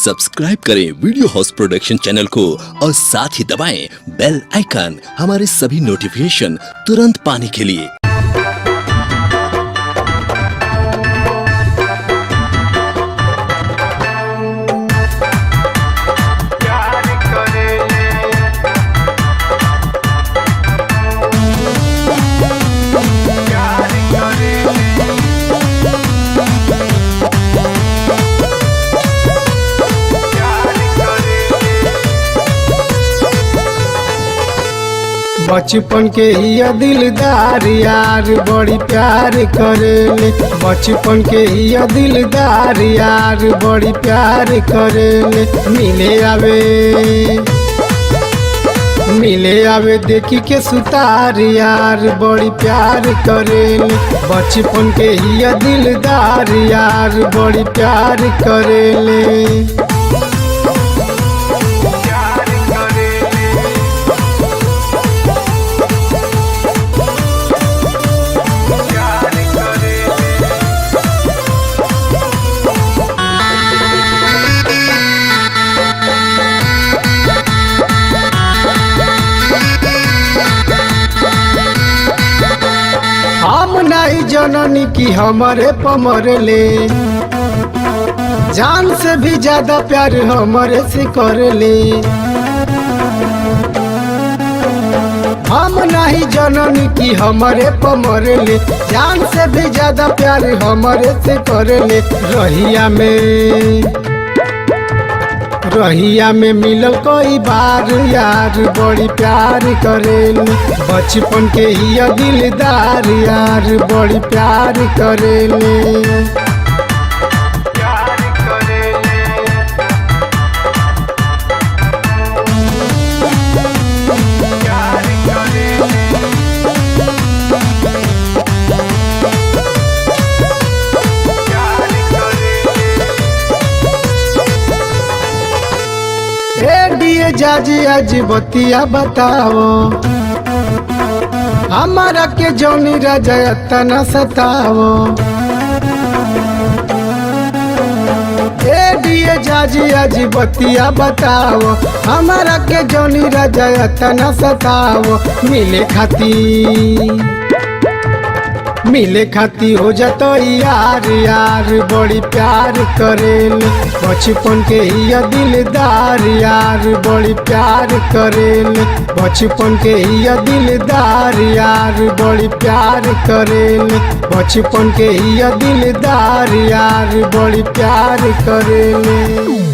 Subscribe करें video house production channel को और साथ ही दबाएं बेल आइकन हमारे सभी नोटिफिकेशन तुरंत पाने के लिए। बचपन के ही दिलदार यार बड़ी प्यार करेले। बचपन के ही दिलदार यार बड़ी प्यार करेले। मिले आवे देखी के सुतार यार बड़ी प्यार करेले। बचपन के ही दिलदार यार बड़ी प्यार करेले। हम नहीं जननी की हमारे पमरले। जान से भी ज्यादा प्यार हमारे से करले। हम नहीं जननी की हमारे पमरले। जान से भी ज्यादा प्यार हमारे से करले। रहिया में मिलल कई बार यार बड़ी प्यार करेले। बचपन के ही दिलदार यार बड़ी प्यार करेले। दिए जाजी आज बतिया बताओ। हमारा के जौनी राजा तना सताओ। दिए जाजी आज बतिया बताओ। हमारा के जौनी राजा तना सताओ। मिले खाती हो जातो यार यार बड़ी प्यार करेले। बचपन के ही दिलदार यार बड़ी प्यार करेले। बचपन के ही दिलदार यार बड़ी प्यार करेले। बचपन के ही दिलदार यार बड़ी प्यार करेले।